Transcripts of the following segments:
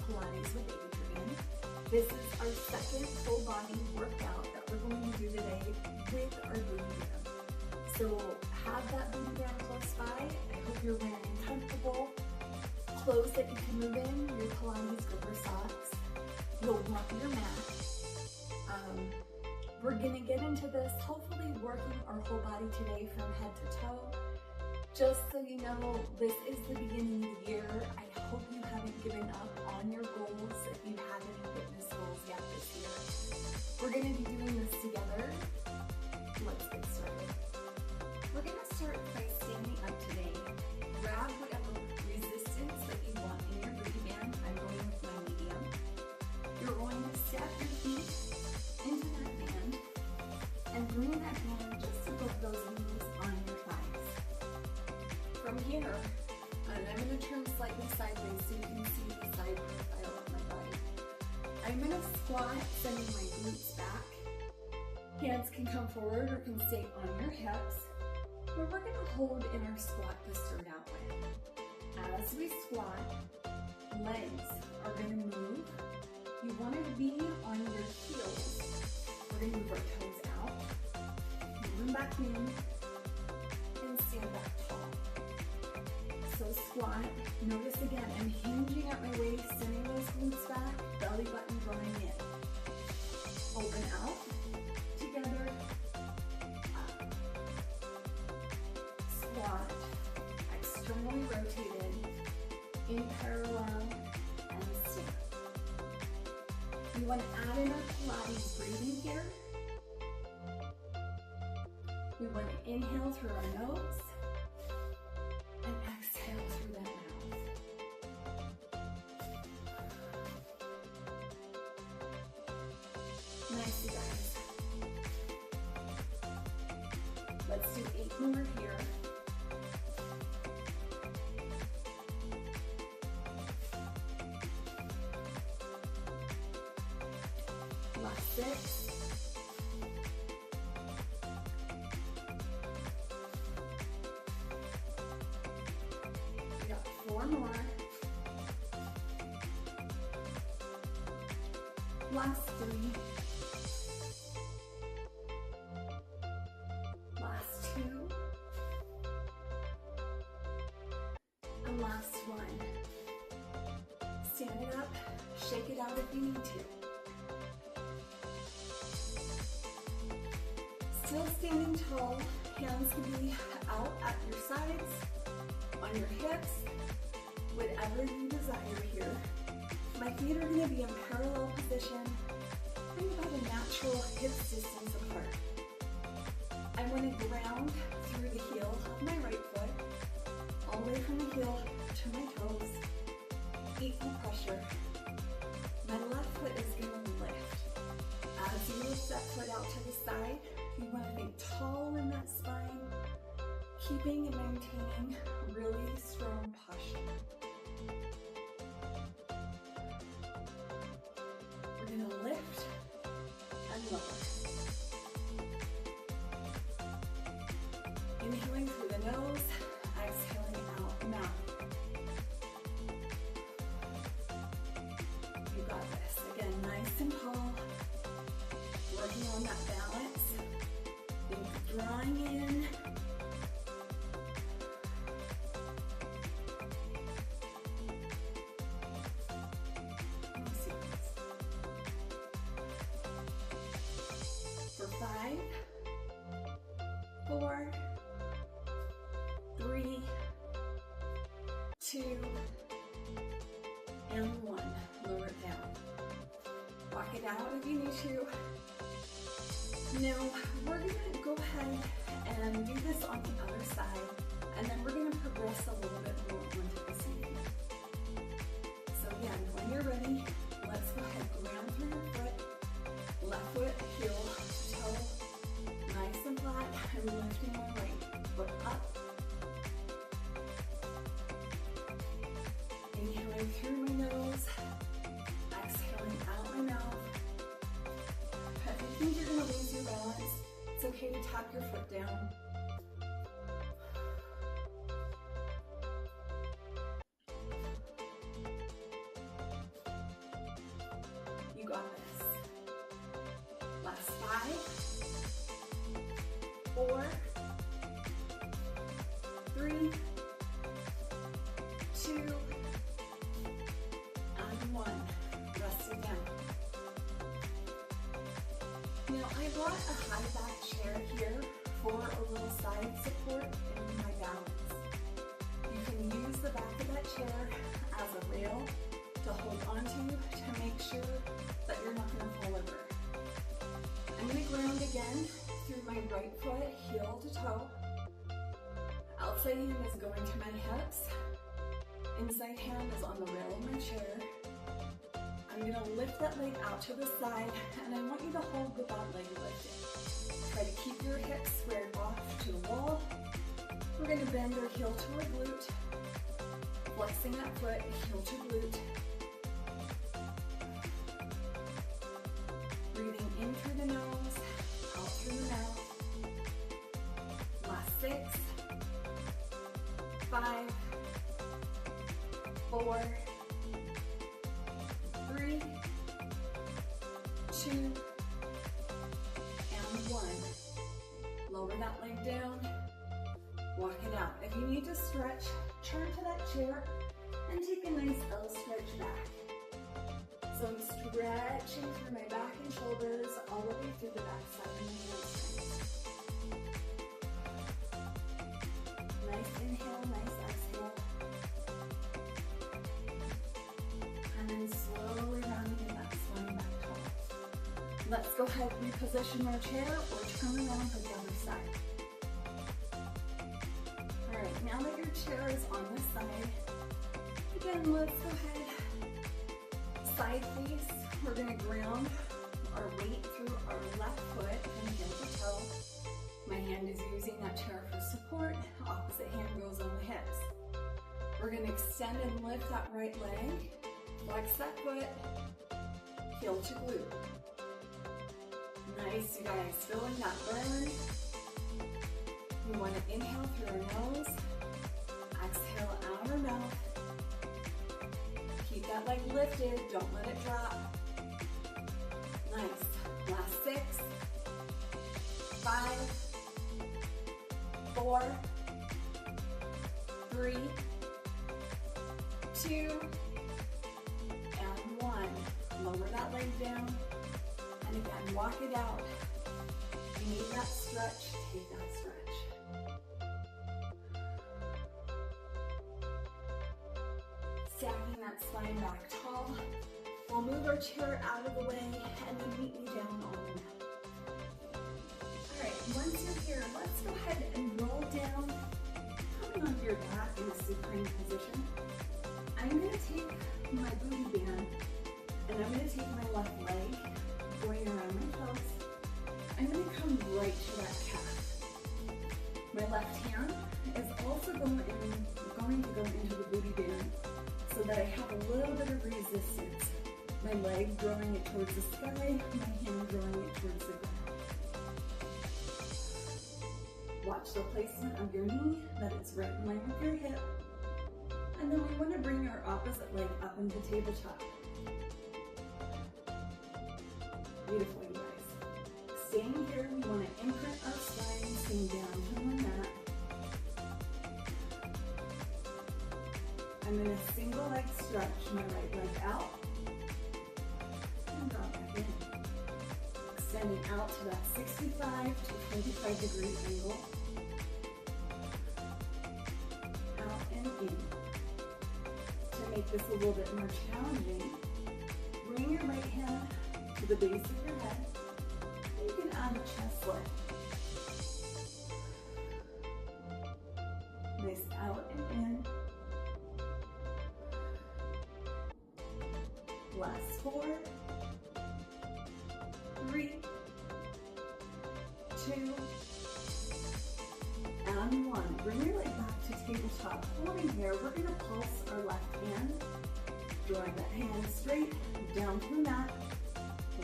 Pilates with Adrianne. This is our second full body workout that we're going to do today with our booty band. So have that booty band close by. I hope you're wearing comfortable clothes that you can move in, your Pilates gripper socks. You'll want your mat. We're gonna get into this, hopefully working our whole body today from head to toe. Just so you know, this is the beginning of the year. I hope you haven't given up on your goals if you have any fitness goals yet this year. We're gonna be doing this together. Let's get started. We're gonna start by standing up today. Grab whatever resistance that you want in your booty band. I'm going with my medium. You're going to step your feet into that band and bring that band just above those knees on your thighs. From here, and I'm going to turn slightly sideways so you can see the side profile of my body. I'm going to squat, sending my glutes back. Hands can come forward or can stay on your hips. But we're going to hold in our squat to start out with. As we squat, legs are going to move. You want to be on your heels. We're going to move our toes out, move them back in, and stand back tall. So squat, notice again, I'm hinging at my waist, sending those glutes back, belly button drawing in. Open out, together, up. Squat, externally rotated, in parallel, and stand. We want to add in our Pilates breathing here. We want to inhale through our nose and exhale through that mouth. Nice, you guys. Let's do 8 more here. Last 6. We got 4 more. Last 3. Last 2. And last 1. Stand it up, shake it out if you need to. Still standing tall, hands can be out at your sides, on your hips, whatever you desire here. My feet are going to be in parallel position, and about a natural hip distance apart. I want to ground through the heel of my right foot, all the way from the heel to my toes, equal pressure. My left foot is going to lift. As you lift that foot out to the side, you want to be tall in that spine, keeping and maintaining really strong posture. We're going to lift and lower. Inhaling through the nose, exhaling out the mouth. You got this. Again, nice and tall. Working on that balance. Think drawing in. For 5, 4, 3, 2, and 1. Lower it down. Walk it out if you need to. Now, we're going to go ahead and do this on the other side, and then we're going to progress a little bit more onto this knee. So again, when you're ready, let's go ahead, ground through your foot, left foot, heel, toe, nice and flat, and lifting my right foot up. Inhaling through my nose, exhaling out my mouth. If you think you're going to lose your balance, it's okay to tap your foot down. 4, 3, 2, and 1. Rest it down. Now I brought a high back chair here for a little side support in my balance. You can use the back of that chair as a rail to hold onto to make sure that you're not going to fall over. I'm going to ground again through my right foot, heel to toe. Outside hand is going to my hips. Inside hand is on the rail of my chair. I'm going to lift that leg out to the side, and I want you to hold with that leg lifted. Try to keep your hips squared off to the wall. We're going to bend our heel to our glute, flexing that foot, heel to glute. Breathing in through the nose, out through the mouth. Last 6, 5, 4, 3, 2, and 1. Lower that leg down, walk it out. If you need to stretch, turn to that chair and take a nice L stretch back. So I'm stretching through my back and shoulders all the way through the back side of my hamstrings. Nice inhale, nice exhale. And then slowly rounding it back, sliding back tall. Let's go ahead and reposition our chair or turn around to the other side. All right, now that your chair is on this side, again, let's go ahead. Side face, we're going to ground our weight through our left foot and heel to toe. My hand is using that chair for support. Opposite hand goes on the hips. We're going to extend and lift that right leg. Flex that foot. Heel to glute. Nice, you guys. Feeling that burn. We want to inhale through our nose. Exhale out our mouth. Keep that leg lifted, don't let it drop. Nice. Last 6, 5, 4, 3, 2, and 1. Lower that leg down. And again, walk it out. If you need that stretch, take that stretch. Stacking that spine back tall. We'll move our chair out of the way and then meet me down on the mat. All right, once you're here, let's go ahead and roll down, coming onto your back in a supine position. I'm going to take my booty band and I'm going to take my left leg, going around my toes. I'm going to come right to that calf. My left hand is also going to go into the booty band, so that I have a little bit of resistance. My leg drawing it towards the sky, my hand drawing it towards the ground. Watch the placement of your knee, that it's right in line with your hip. And then we want to bring our opposite leg up into tabletop. Beautiful, you guys. Staying here, we want to imprint our spine, sitting down to the mat. I'm going to single leg stretch my right leg out and drop back in. Extending out to that 65 to 25 degree angle. Out and in. To make this a little bit more challenging, bring your right hand to the base of your head. And you can add a chest lift. Nice out and in. Last 4, 3, 2, and 1. Bring your leg back to tabletop. Holding here, we're going to pulse our left hand, drawing that hand straight down to the mat.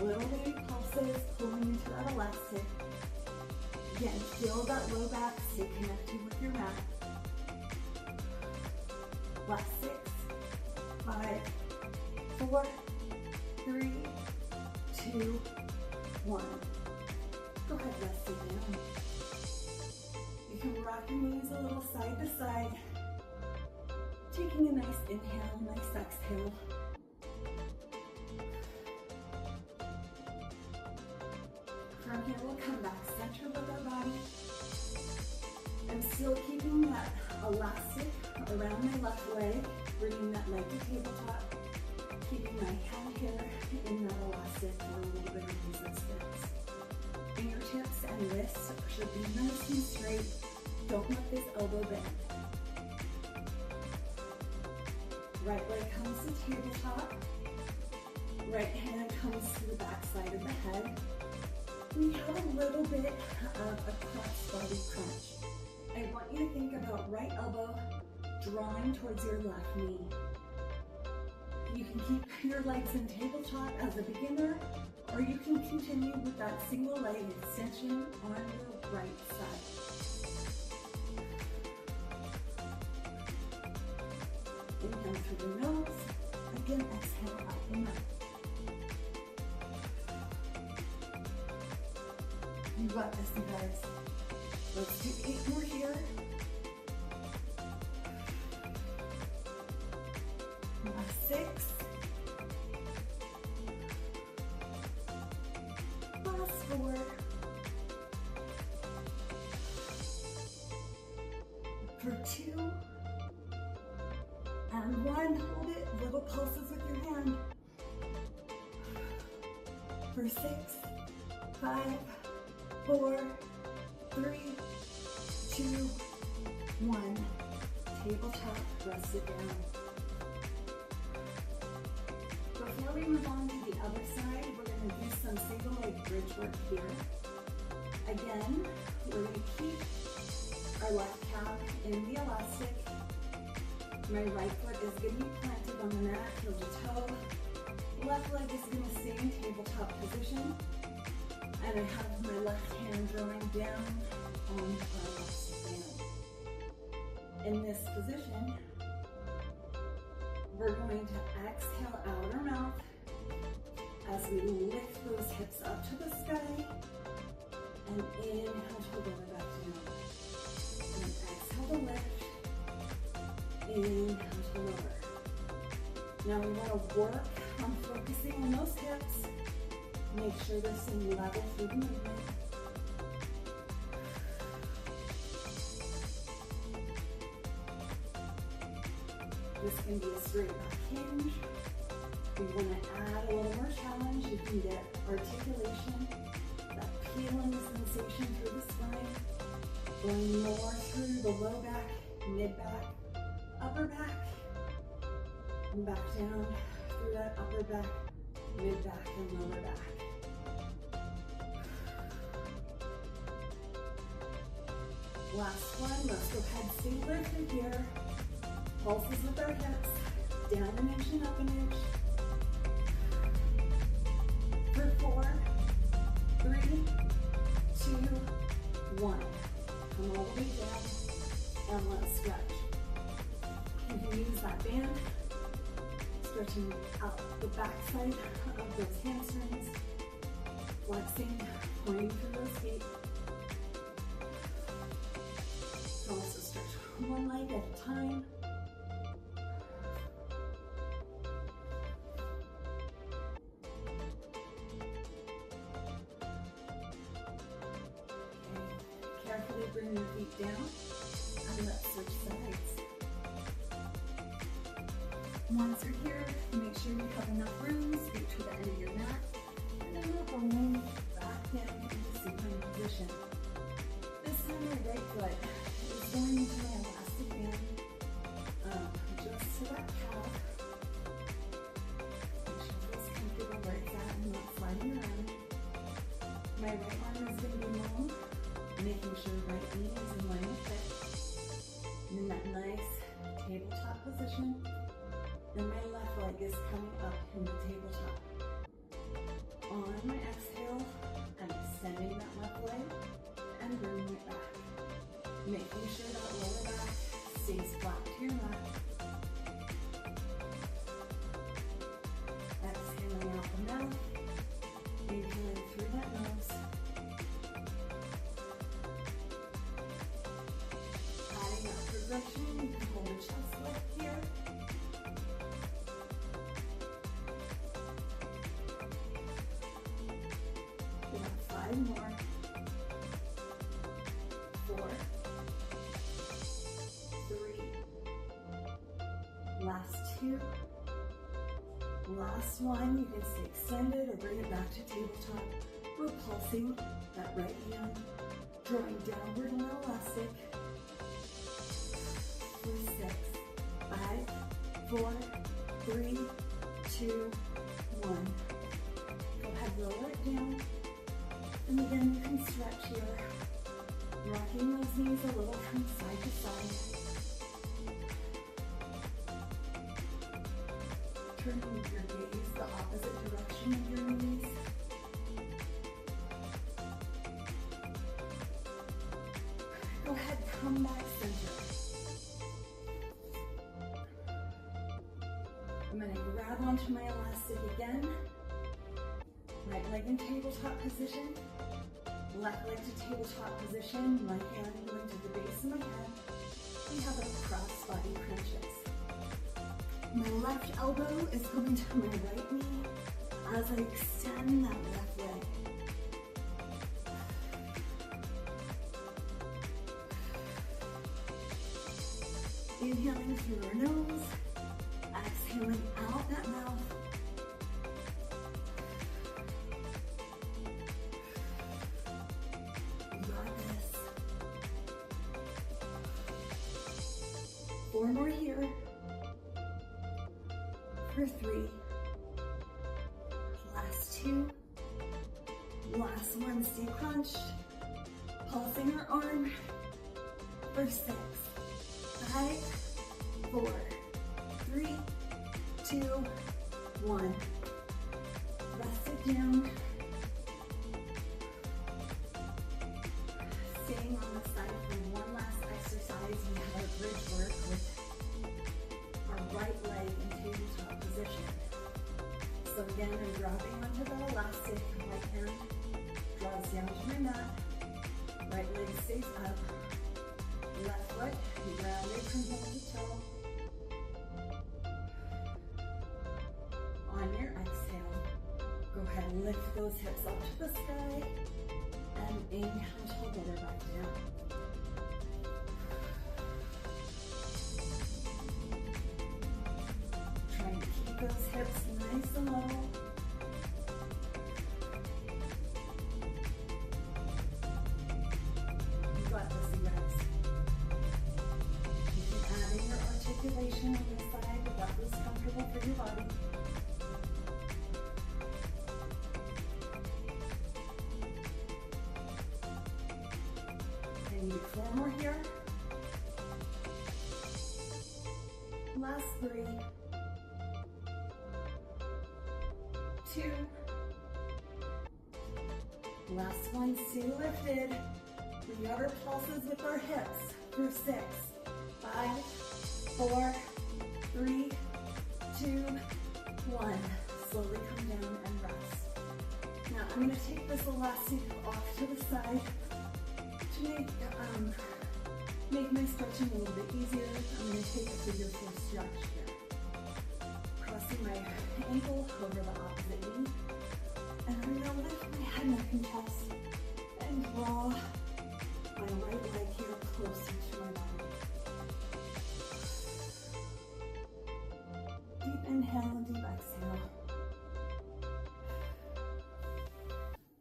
Little baby pulses, pulling into that elastic. Again, feel that low back, stay connected with your mat. Last 6, 5, 4, 3, 2, 1. Go ahead, rest it down. can rock your knees a little side to side. Taking a nice inhale, nice exhale. From here, we'll come back center with our body. I'm still keeping that elastic around my left leg, bringing that leg to tabletop, keeping my hand here in that elastic for a little bit of resistance. Fingertips and wrists should be nice and straight. Don't let this elbow bend. Right leg comes to tabletop. Right hand comes to the back side of the head. We have a little bit of a cross-body crunch. I want you to think about right elbow drawing towards your left knee. You can keep your legs in tabletop as a beginner, or you can continue with that single leg extension on your right side. Inhale through the nose, again exhale out the mouth. You got this, you guys. Let's do 8 more here. Last 6. Last 4. For 2. And 1. Hold it. Little pulses with your hand. For 6, 5, 4, 3, 2, 1. Tabletop, rest it down. Before we move on to the other side, we're going to do some single leg bridge work here. Again, we're going to keep our left calf in the elastic. My right foot is going to be planted on the mat, heel to toe. Left leg is going to stay in tabletop position. And I have my left hand drawing down on our left band. In this position, we're going to exhale out our mouth as we lift those hips up to the sky and inhale to lower back down. And exhale to lift, inhale to lower. Now we want to work on focusing on those hips. Make sure they're staying level through the movement. This can be a straight back hinge. We want to add a little more challenge. You can get articulation, that peeling sensation through the spine, going more through the low back, mid back, upper back, and back down through that upper back, mid back, and lower back. Last one, let's go ahead, stay lifted here. Pulses with our hips, down an inch and up an inch. For 4, 3, 2, 1. Come all the way down, and let's stretch. You can use that band, stretching out the back side of those hamstrings, flexing, pointing through those feet. Also stretch one leg at a time. Okay. Carefully bring your feet down and let's switch sides. Once you're here, make sure you have enough room, scoot to the end of your mat, and then we're going back down into supine position. This time my right foot is going into my elastic band, just to that calf. Make sure it feels comfortable where it's at and not sliding around. My right arm is going to be long, making sure right knee is in line with hip. And in that nice tabletop position. And my left leg is coming up in the tabletop. On my exhale, I'm extending that left leg and bringing it back. Making sure that lower back stays flat to your mat. Exhaling out the mouth. Inhaling through that nose. Last two. Last one. You can stay extended or bring it back to tabletop. We're pulsing that right hand, drawing downward on the elastic. For 6, 5, 4, 3, 2, 1. Go ahead, lower it down. And again, you can stretch here, rocking those knees a little from side to side. Turning your gaze the opposite direction of your knees. Go ahead, come back center. I'm going to grab onto my elastic again. Right leg in tabletop position. Left leg to tabletop position. My hand going to the base of my head. We have a cross body crunches. My left elbow is going to my right knee as I extend that left leg. Inhaling through our nose, exhaling out that mouth. You got this. 4 more here. For 3. Last 2. Last one, stay crunched. Pulsing our arm. For 6. 5, 4, 3, 2, 1. Rest it down. Staying on the side for one last exercise. We have our bridge work with our right leg in tabletop position. So again, I'm dropping onto the elastic. Right hand draws down to my mat. Right leg stays up. Left foot, grounded from head to toe. On your exhale, go ahead and lift those hips up to the sky and inhale to lower back down. Trying to keep those hips nice and low. You got this, you guys. Adding your articulation on this side if that was comfortable for your body. And you do 4 more here. Last 3. 2. Last one, stay lifted. We got our pulses with our hips for 6. 5, 4, 3, 2, 1. Slowly come down and rest. Now I'm going to take this elastic off to the side to make my stretching a little bit easier. I'm going to take a figure 4 stretch here. Crossing my ankle over the opposite knee. And I'm going to lift my head, neck, and chest and draw my right leg here closer to my body. Deep inhale and deep exhale.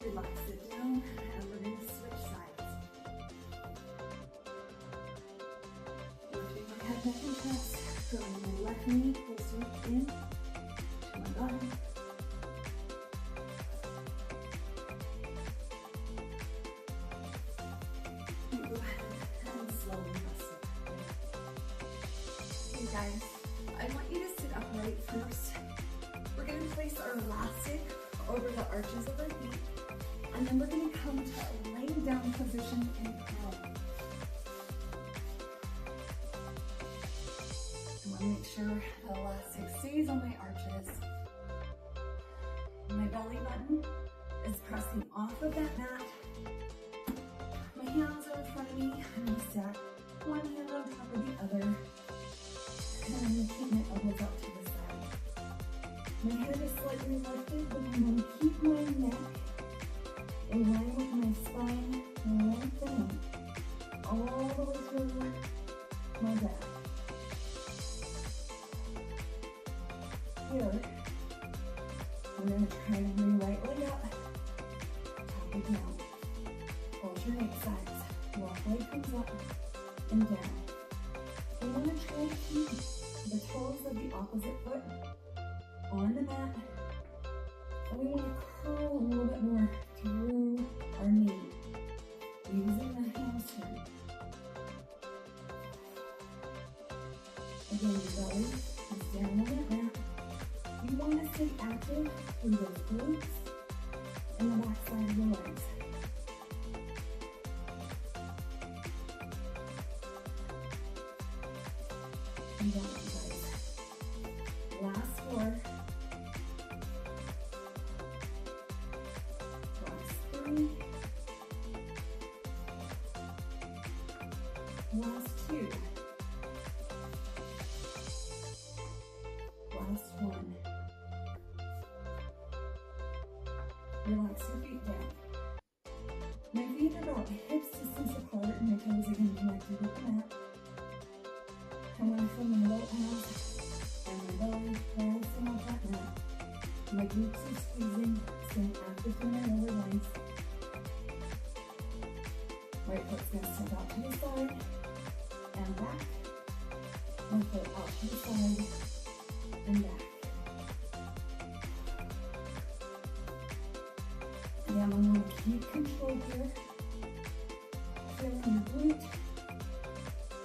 Relax it down, and we're going to switch sides. Lifting my head, neck, and chest, drawing my left knee closer in to my body. And go ahead and slowly rest it. Hey guys, I want you to sit upright first. We're going to place our elastic over the arches of our feet, and then we're going to come to a laying down position in prone. I want to make sure the elastic stays on my arches. My belly button is pressing off of that mat. My hands are in front of me. I'm going to stack one hand on top of the other. And I'm going to keep my elbows out to the side. My head is slightly lifted, but I'm going to keep my neck in line with my spine, lengthening all the way through my back. here, we're going to try to bring right leg up, tap it down. Alternate sides. Left leg comes up and down. We want to try to keep the toes of the opposite foot on the mat. And we want to curl a little bit more through our knee, using the hamstring. Again, your belly is down on that mat. You want to stay active through those glutes and the back side of the legs. You got it, you guys. Last 4. Last 3. Last 2. Last 1. Relax your feet down. My feet are about hip distance apart and my toes are getting connected with the mat. I want to feel my low abs and my belly rising off that mat. My glutes are squeezing, staying active through my lower legs. Right foot's going to step out to the side and back. Left foot out to the side and back. Again, I'm going to keep control here. Feeling your glute.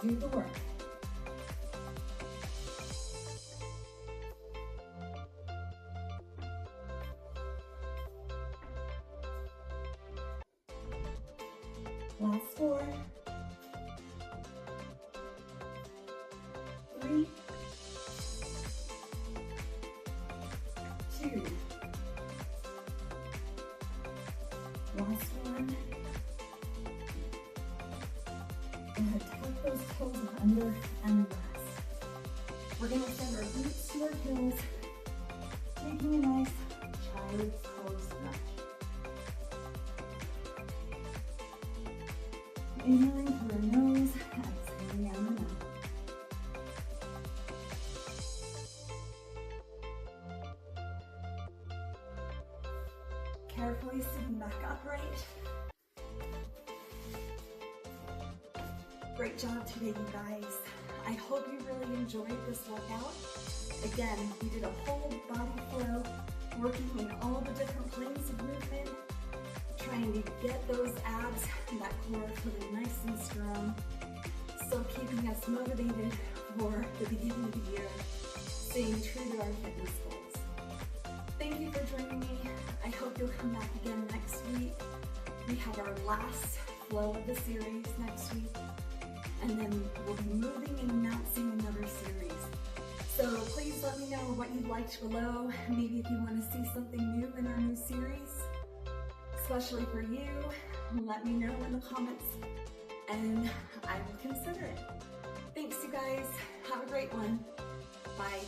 Do the work. Last 4. 3. 2. Last 1. Go ahead, tuck those toes under and rest. We're going to send our glutes to our heels, taking a nice child's pose stretch. Inhaling through our nose, exhaling out the mouth. Carefully sitting back upright. Great job today, you guys. I hope you really enjoyed this workout. Again, we did a whole body flow, working in all the different planes of movement, trying to get those abs and that core feeling nice and strong. So keeping us motivated for the beginning of the year, staying true to our fitness goals. Thank you for joining me. I hope you'll come back again next week. We have our last flow of the series next week, and then we'll be moving and announcing another series. So please let me know what you liked below. Maybe if you want to see something new in our new series, especially for you, let me know in the comments and I will consider it. Thanks, you guys. Have a great one. Bye.